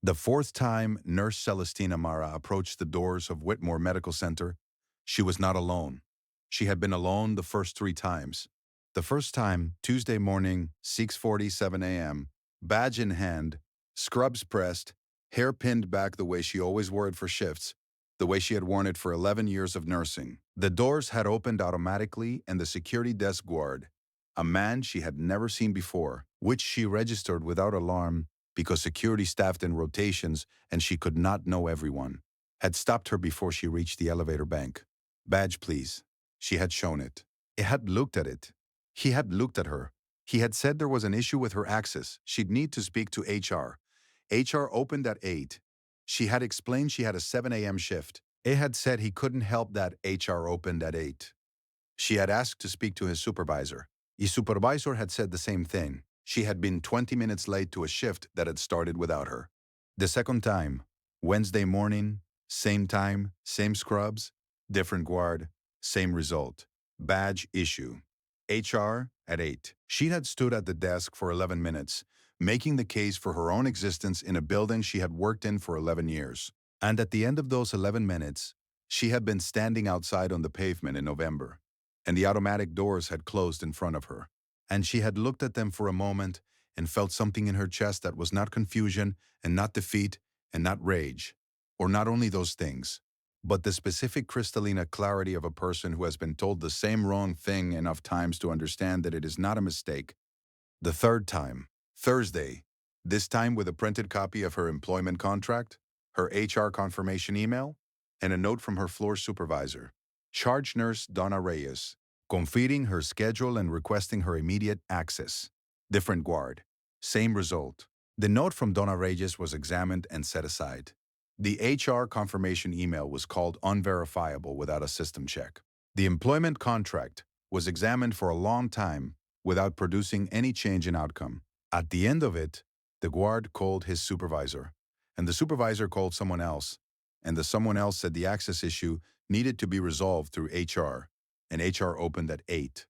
The fourth time Nurse Celestina Mara approached the doors of Whitmore Medical Center, she was not alone. She had been alone the first three times. The first time, Tuesday morning, 6:47 a.m., badge in hand, scrubs pressed, hair pinned back the way she always wore it for shifts, the way she had worn it for 11 years of nursing. The doors had opened automatically and the security desk guard, a man she had never seen before, which she registered without alarm because security staffed in rotations and she could not know everyone, had stopped her before she reached the elevator bank. Badge, please. She had shown it. It had looked at it. He had looked at her. He had said there was an issue with her access. She'd need to speak to HR. HR opened at 8. She had explained she had a 7 a.m. shift. It had said he couldn't help that HR opened at 8. She had asked to speak to his supervisor. His supervisor had said the same thing. She had been 20 minutes late to a shift that had started without her. The second time, Wednesday morning, same time, same scrubs, different guard, same result. Badge issue. HR at 8. She had stood at the desk for 11 minutes, making the case for her own existence in a building she had worked in for 11 years. And at the end of those 11 minutes, she had been standing outside on the pavement in November, and the automatic doors had closed in front of her. And she had looked at them for a moment and felt something in her chest that was not confusion and not defeat and not rage, or not only those things, but the specific crystalline clarity of a person who has been told the same wrong thing enough times to understand that it is not a mistake. The third time, Thursday, this time with a printed copy of her employment contract, her HR confirmation email, and a note from her floor supervisor, charge nurse Donna Reyes, confirming her schedule and requesting her immediate access. Different guard. Same result. The note from Donna Reyes was examined and set aside. The HR confirmation email was called unverifiable without a system check. The employment contract was examined for a long time without producing any change in outcome. At the end of it, the guard called his supervisor, and the supervisor called someone else, and the someone else said the access issue needed to be resolved through HR, and HR opened at 8.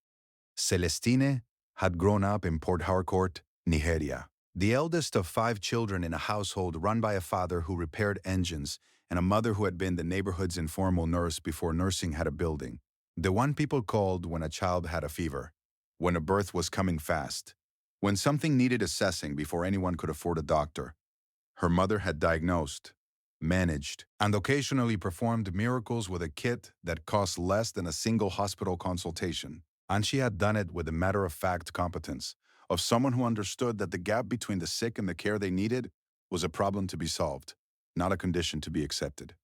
Celestine had grown up in Port Harcourt, Nigeria. The eldest of 5 children in a household run by a father who repaired engines and a mother who had been the neighborhood's informal nurse before nursing had a building. The one people called when a child had a fever, when a birth was coming fast, when something needed assessing before anyone could afford a doctor. Her mother had diagnosed, managed, and occasionally performed miracles with a kit that cost less than a single hospital consultation. And she had done it with a matter-of-fact competence of someone who understood that the gap between the sick and the care they needed was a problem to be solved, not a condition to be accepted.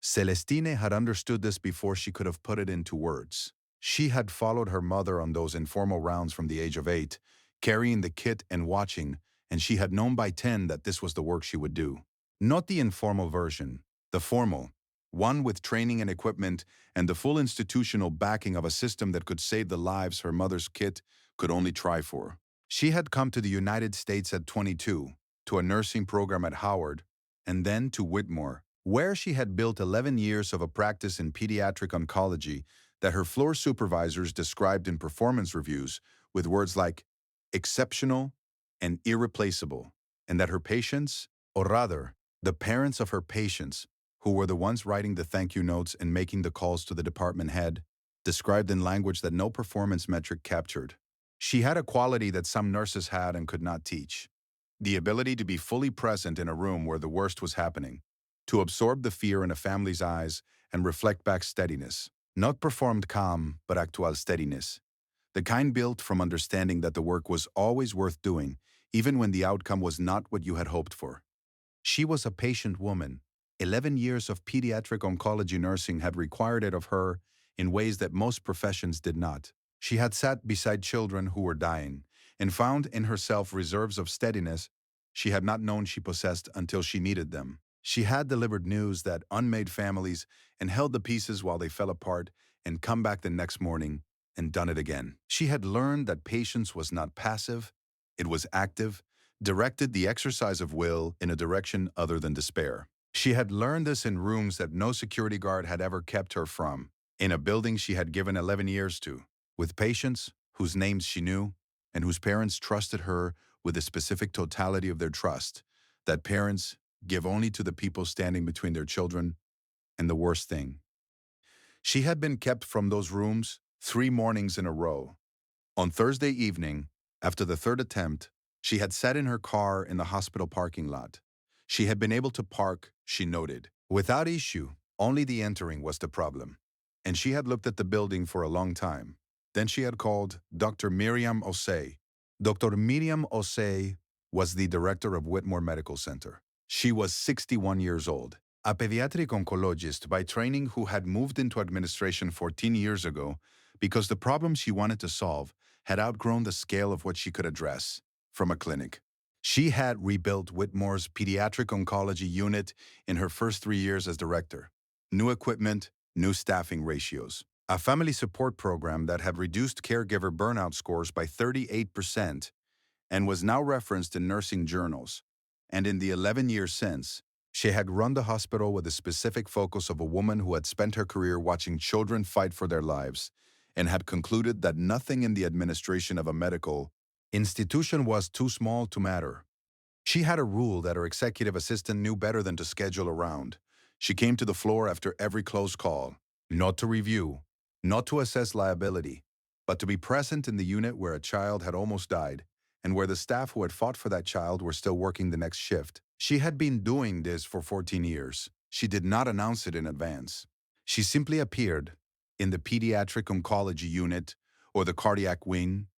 Celestine had understood this before she could have put it into words. She had followed her mother on those informal rounds from the age of 8, carrying the kit and watching, and she had known by 10 that this was the work she would do. Not the informal version, the formal, one with training and equipment and the full institutional backing of a system that could save the lives her mother's kit could only try for. She had come to the United States at 22, to a nursing program at Howard, and then to Whitmore, where she had built 11 years of a practice in pediatric oncology that her floor supervisors described in performance reviews with words like exceptional and irreplaceable, and that her patients, or rather, the parents of her patients, who were the ones writing the thank you notes and making the calls to the department head, described in language that no performance metric captured. She had a quality that some nurses had and could not teach: the ability to be fully present in a room where the worst was happening, to absorb the fear in a family's eyes and reflect back steadiness, not performed calm, but actual steadiness, the kind built from understanding that the work was always worth doing, even when the outcome was not what you had hoped for. She was a patient woman. 11 years of pediatric oncology nursing had required it of her in ways that most professions did not. She had sat beside children who were dying and found in herself reserves of steadiness she had not known she possessed until she needed them. She had delivered news that unmade families and held the pieces while they fell apart and come back the next morning and done it again. She had learned that patience was not passive, it was active, directed the exercise of will in a direction other than despair. She had learned this in rooms that no security guard had ever kept her from, in a building she had given 11 years to, with patients whose names she knew and whose parents trusted her with the specific totality of their trust, that parents give only to the people standing between their children, and the worst thing. She had been kept from those rooms 3 mornings in a row. On Thursday evening, after the third attempt, she had sat in her car in the hospital parking lot. She had been able to park, she noted, without issue. Only the entering was the problem. And she had looked at the building for a long time. Then she had called Dr. Miriam Osei. Dr. Miriam Osei was the director of Whitmore Medical Center. She was 61 years old, a pediatric oncologist by training who had moved into administration 14 years ago because the problems she wanted to solve had outgrown the scale of what she could address from a clinic. She had rebuilt Whitmore's pediatric oncology unit in her first 3 years as director. New equipment, new staffing ratios. A family support program that had reduced caregiver burnout scores by 38% and was now referenced in nursing journals. And in the 11 years since, she had run the hospital with the specific focus of a woman who had spent her career watching children fight for their lives and had concluded that nothing in the administration of a medical institution was too small to matter. She had a rule that her executive assistant knew better than to schedule around. She came to the floor after every close call, not to review, not to assess liability, but to be present in the unit where a child had almost died and where the staff who had fought for that child were still working the next shift. She had been doing this for 14 years. She did not announce it in advance. She simply appeared in the pediatric oncology unit or the cardiac wing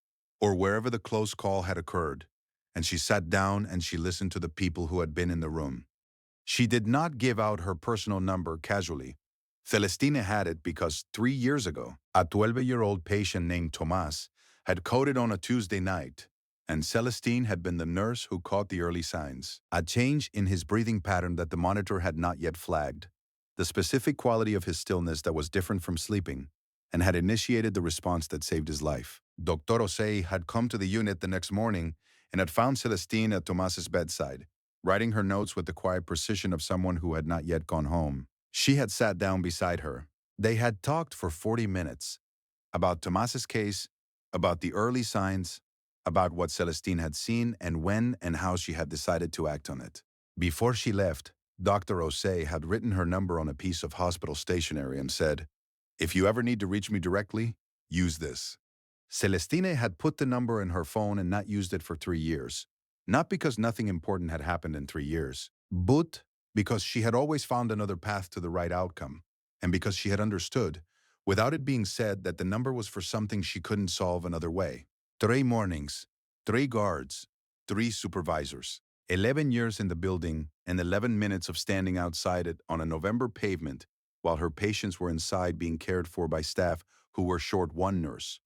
or wherever the close call had occurred, and she sat down and she listened to the people who had been in the room. She did not give out her personal number casually. Celestina had it because 3 years ago, a 12-year-old patient named Tomas had coded on a Tuesday night, and Celestine had been the nurse who caught the early signs. A change in his breathing pattern that the monitor had not yet flagged, the specific quality of his stillness that was different from sleeping, and had initiated the response that saved his life. Dr. Osei had come to the unit the next morning and had found Celestine at Tomas's bedside, writing her notes with the quiet precision of someone who had not yet gone home. She had sat down beside her. They had talked for 40 minutes about Tomas's case, about the early signs, about what Celestine had seen and when and how she had decided to act on it. Before she left, Dr. Osei had written her number on a piece of hospital stationery and said, "If you ever need to reach me directly, use this." Celestine had put the number in her phone and not used it for 3 years, not because nothing important had happened in 3 years, but because she had always found another path to the right outcome, and because she had understood, without it being said, that the number was for something she couldn't solve another way. 3 mornings, 3 guards, 3 supervisors, 11 years in the building, and 11 minutes of standing outside it on a November pavement while her patients were inside being cared for by staff who were short one nurse.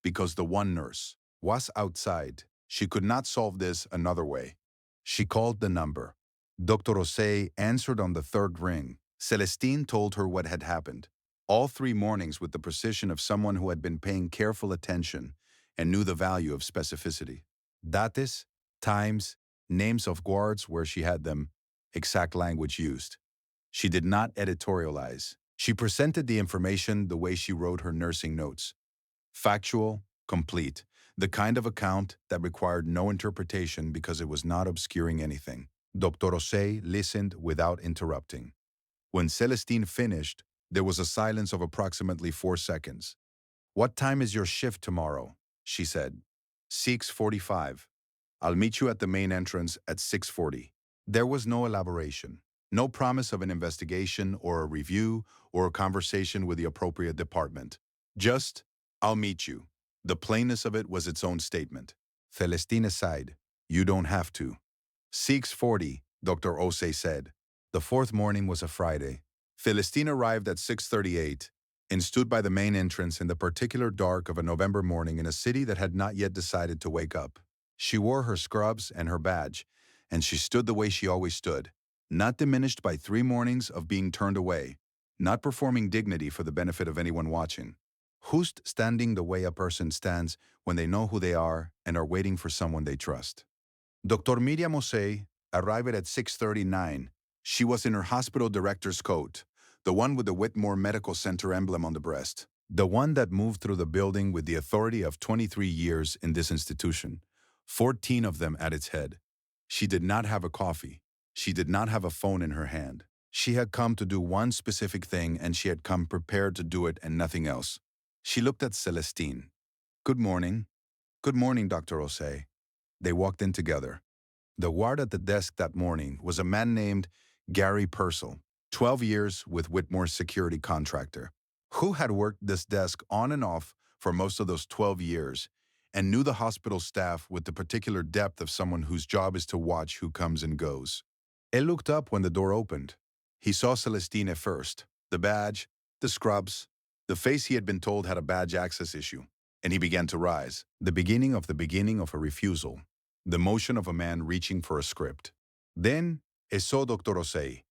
Because the one nurse was outside, she could not solve this another way. She called the number. Dr. Osei answered on the third ring. Celestine told her what had happened. All 3 mornings with the precision of someone who had been paying careful attention and knew the value of specificity. Dates, times, names of guards where she had them, exact language used. She did not editorialize. She presented the information the way she wrote her nursing notes. Factual, complete, the kind of account that required no interpretation because it was not obscuring anything. Dr. Osei listened without interrupting. When Celestine finished, there was a silence of approximately 4 seconds. "What time is your shift tomorrow?" she said. 6:45. "I'll meet you at the main entrance at 6:40. There was no elaboration, no promise of an investigation or a review or a conversation with the appropriate department. Just, "I'll meet you." The plainness of it was its own statement. Celestina sighed. "You don't have to." 6:40, Dr. Osei said. The 4th morning was a Friday. Celestine arrived at 6:38 and stood by the main entrance in the particular dark of a November morning in a city that had not yet decided to wake up. She wore her scrubs and her badge, and she stood the way she always stood, not diminished by 3 mornings of being turned away, not performing dignity for the benefit of anyone watching. Who's standing the way a person stands when they know who they are and are waiting for someone they trust? Dr. Miriam Osei arrived at 6:39. She was in her hospital director's coat, the one with the Whitmore Medical Center emblem on the breast, the one that moved through the building with the authority of 23 years in this institution, 14 of them at its head. She did not have a coffee. She did not have a phone in her hand. She had come to do one specific thing and she had come prepared to do it and nothing else. She looked at Celestine. Good morning. Good morning, Dr. Osei. They walked in together. The guard at the desk that morning was a man named Gary Purcell, 12 years with Whitmore's security contractor, who had worked this desk on and off for most of those 12 years and knew the hospital staff with the particular depth of someone whose job is to watch who comes and goes. He looked up when the door opened. He saw Celestine first, the badge, the scrubs, the face he had been told had a badge access issue, and he began to rise, the beginning of a refusal, the motion of a man reaching for a script. Then, he saw Dr. Osei.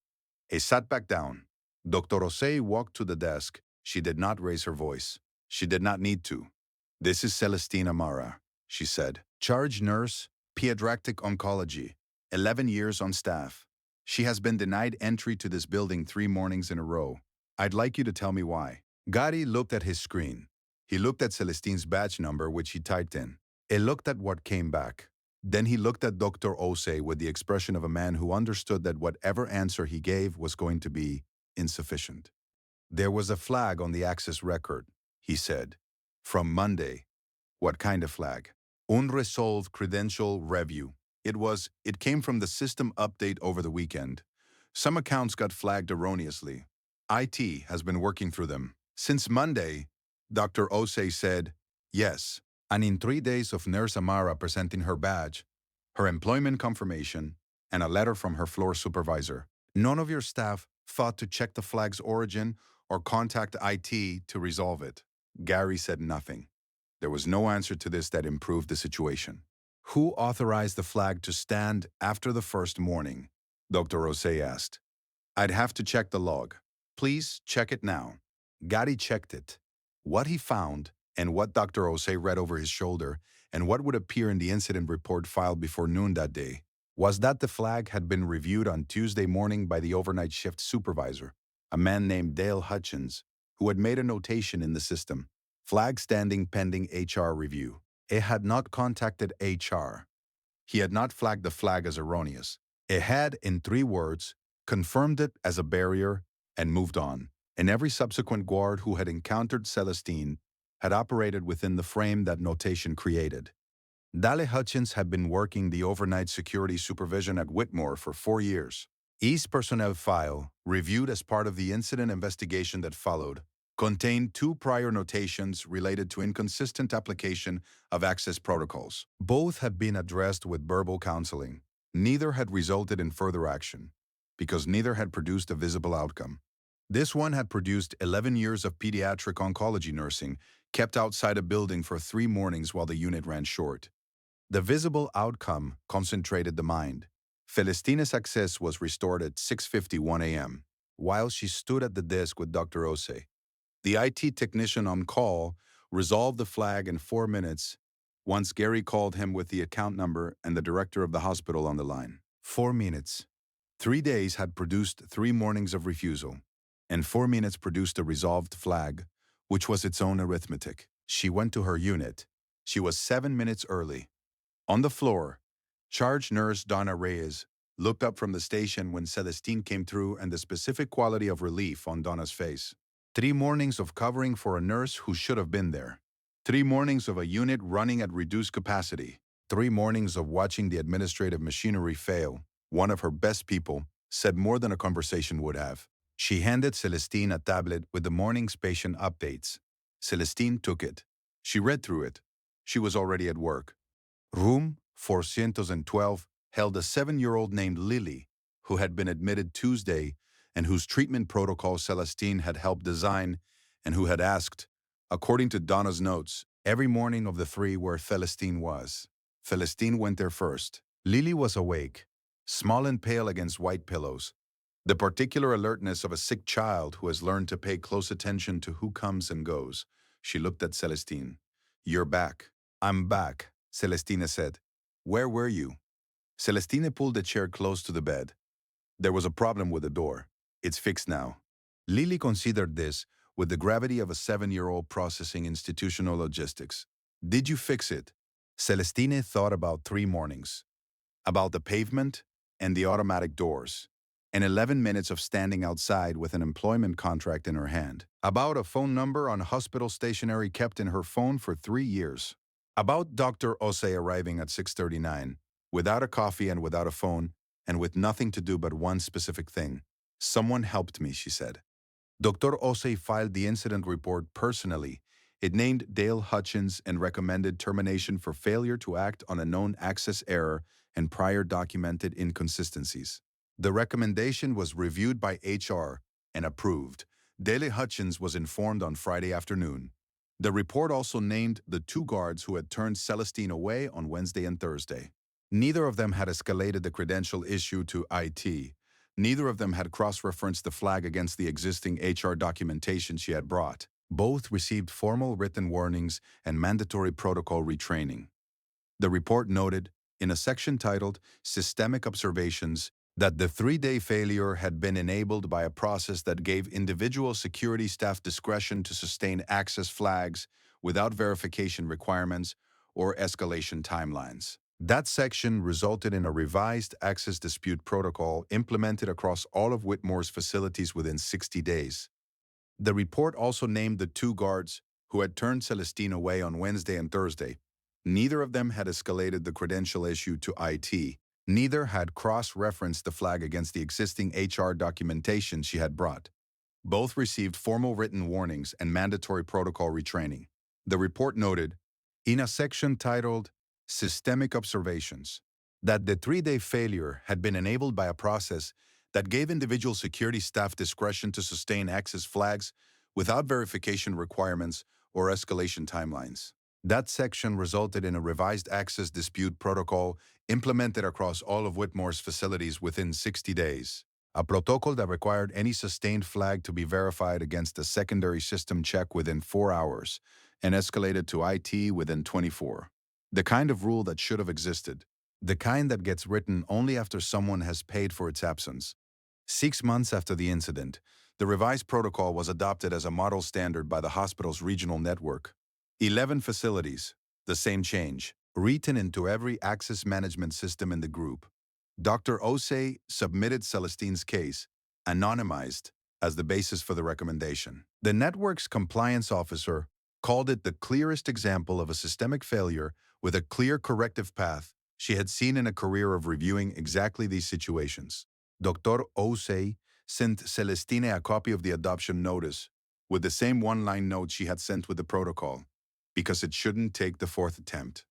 He sat back down. Dr. Osei walked to the desk. She did not raise her voice. She did not need to. This is Celestine Amara, she said. Charge nurse, pediatric oncology, 11 years on staff. She has been denied entry to this building 3 mornings in a row. I'd like you to tell me why. Gary looked at his screen. He looked at Celestine's badge number, which he typed in. He looked at what came back. Then he looked at Dr. Osei with the expression of a man who understood that whatever answer he gave was going to be insufficient. There was a flag on the access record, he said. From Monday. What kind of flag? Unresolved credential review. It came from the system update over the weekend. Some accounts got flagged erroneously. IT has been working through them. Since Monday, Dr. Osei said, yes. And in 3 days of Nurse Amara presenting her badge, her employment confirmation, and a letter from her floor supervisor, none of your staff thought to check the flag's origin or contact IT to resolve it. Gary said nothing. There was no answer to this that improved the situation. Who authorized the flag to stand after the first morning? Dr. Osei asked. I'd have to check the log. Please check it now. Gary checked it. What he found, and what Dr. Osei read over his shoulder, and what would appear in the incident report filed before noon that day, was that the flag had been reviewed on Tuesday morning by the overnight shift supervisor, a man named Dale Hutchins, who had made a notation in the system. Flag standing pending HR review. It had not contacted HR. He had not flagged the flag as erroneous. It had, in 3 words, confirmed it as a barrier and moved on. And every subsequent guard who had encountered Celestine had operated within the frame that notation created. Dale Hutchins had been working the overnight security supervision at Whitmore for 4 years. Each personnel file, reviewed as part of the incident investigation that followed, contained 2 prior notations related to inconsistent application of access protocols. Both had been addressed with verbal counseling. Neither had resulted in further action, because neither had produced a visible outcome. This one had produced 11 years of pediatric oncology nursing, kept outside a building for 3 mornings while the unit ran short. The visible outcome concentrated the mind. Celestine's access was restored at 6:51 a.m., while she stood at the desk with Dr. Osei. The IT technician on call resolved the flag in 4 minutes once Gary called him with the account number and the director of the hospital on the line. 4 minutes. 3 days had produced 3 mornings of refusal, and 4 minutes produced a resolved flag, which was its own arithmetic. She went to her unit. She was 7 minutes early. On the floor, charge nurse Donna Reyes looked up from the station when Celestine came through and the specific quality of relief on Donna's face. 3 mornings of covering for a nurse who should have been there. 3 mornings of a unit running at reduced capacity. 3 mornings of watching the administrative machinery fail. One of her best people said more than a conversation would have. She handed Celestine a tablet with the morning's patient updates. Celestine took it. She read through it. She was already at work. Room 412 held a 7-year-old named Lily, who had been admitted Tuesday and whose treatment protocol Celestine had helped design and who had asked, according to Donna's notes, every morning of the 3 where Celestine was. Celestine went there first. Lily was awake, small and pale against white pillows, the particular alertness of a sick child who has learned to pay close attention to who comes and goes. She looked at Celestine. You're back. I'm back, Celestine said. Where were you? Celestine pulled the chair close to the bed. There was a problem with the door. It's fixed now. Lily considered this with the gravity of a 7-year-old processing institutional logistics. Did you fix it? Celestine thought about 3 mornings. About the pavement and the automatic doors, and 11 minutes of standing outside with an employment contract in her hand. About a phone number on hospital stationery kept in her phone for 3 years. About Dr. Ose arriving at 6:39, without a coffee and without a phone, and with nothing to do but one specific thing. Someone helped me, she said. Dr. Ose filed the incident report personally. It named Dale Hutchins and recommended termination for failure to act on a known access error and prior documented inconsistencies. The recommendation was reviewed by HR and approved. Dale Hutchins was informed on Friday afternoon. The report also named the 2 guards who had turned Celestine away on Wednesday and Thursday. Neither of them had escalated the credential issue to IT. Neither of them had cross-referenced the flag against the existing HR documentation she had brought. Both received formal written warnings and mandatory protocol retraining. The report noted, in a section titled Systemic Observations, that the 3-day failure had been enabled by a process that gave individual security staff discretion to sustain access flags without verification requirements or escalation timelines. That section resulted in a revised access dispute protocol implemented across all of Whitmore's facilities within 60 days. The report also named the 2 guards who had turned Celestine away on Wednesday and Thursday. Neither of them had escalated the credential issue to IT. Neither had cross-referenced the flag against the existing HR documentation she had brought. Both received formal written warnings and mandatory protocol retraining. The report noted, in a section titled Systemic Observations, that the 3-day failure had been enabled by a process that gave individual security staff discretion to sustain access flags without verification requirements or escalation timelines. That section resulted in a revised access dispute protocol implemented across all of Whitmore's facilities within 60 days. A protocol that required any sustained flag to be verified against a secondary system check within 4 hours and escalated to IT within 24. The kind of rule that should have existed. The kind that gets written only after someone has paid for its absence. 6 months after the incident, the revised protocol was adopted as a model standard by the hospital's regional network. 11 facilities, the same change, written into every access management system in the group. Dr. Ose submitted Celestine's case, anonymized, as the basis for the recommendation. The network's compliance officer called it the clearest example of a systemic failure with a clear corrective path she had seen in a career of reviewing exactly these situations. Dr. Ose sent Celestine a copy of the adoption notice with the same one-line note she had sent with the protocol, because it shouldn't take the 4th attempt.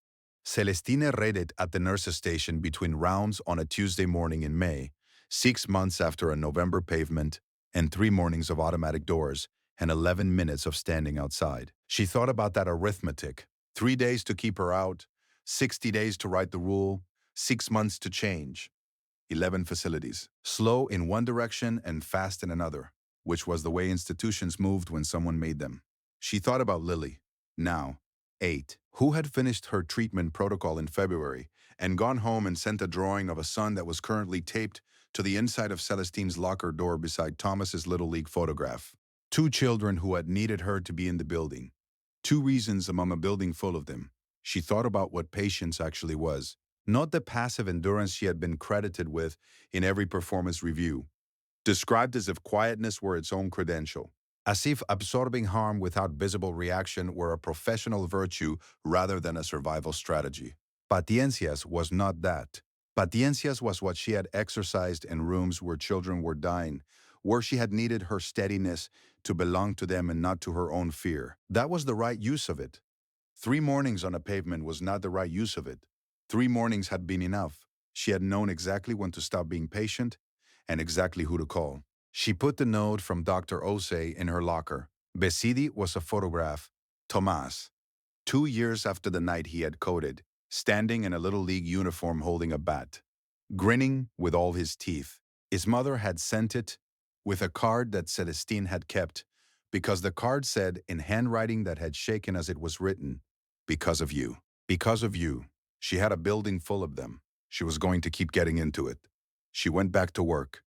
Celestine read it at the nurse's station between rounds on a Tuesday morning in May, 6 months after a November pavement and 3 mornings of automatic doors and 11 minutes of standing outside. She thought about that arithmetic. 3 days to keep her out, 60 days to write the rule, 6 months to change. 11 facilities. Slow in one direction and fast in another, which was the way institutions moved when someone made them. She thought about Lily, now 8, who had finished her treatment protocol in February and gone home and sent a drawing of a son that was currently taped to the inside of Celestine's locker door beside Thomas's Little League photograph. 2 children who had needed her to be in the building. 2 reasons among a building full of them. She thought about what patience actually was, not the passive endurance she had been credited with in every performance review, described as if quietness were its own credential, as if absorbing harm without visible reaction were a professional virtue rather than a survival strategy. Paciencias was not that. Paciencias was what she had exercised in rooms where children were dying, where she had needed her steadiness to belong to them and not to her own fear. That was the right use of it. 3 mornings on a pavement was not the right use of it. 3 mornings had been enough. She had known exactly when to stop being patient and exactly who to call. She put the note from Dr. Ose in her locker. Beside was a photograph. Tomas, 2 years after the night he had coded, standing in a Little League uniform holding a bat, grinning with all his teeth. His mother had sent it with a card that Celestine had kept, because the card said in handwriting that had shaken as it was written, "Because of you. Because of you." She had a building full of them. She was going to keep getting into it. She went back to work.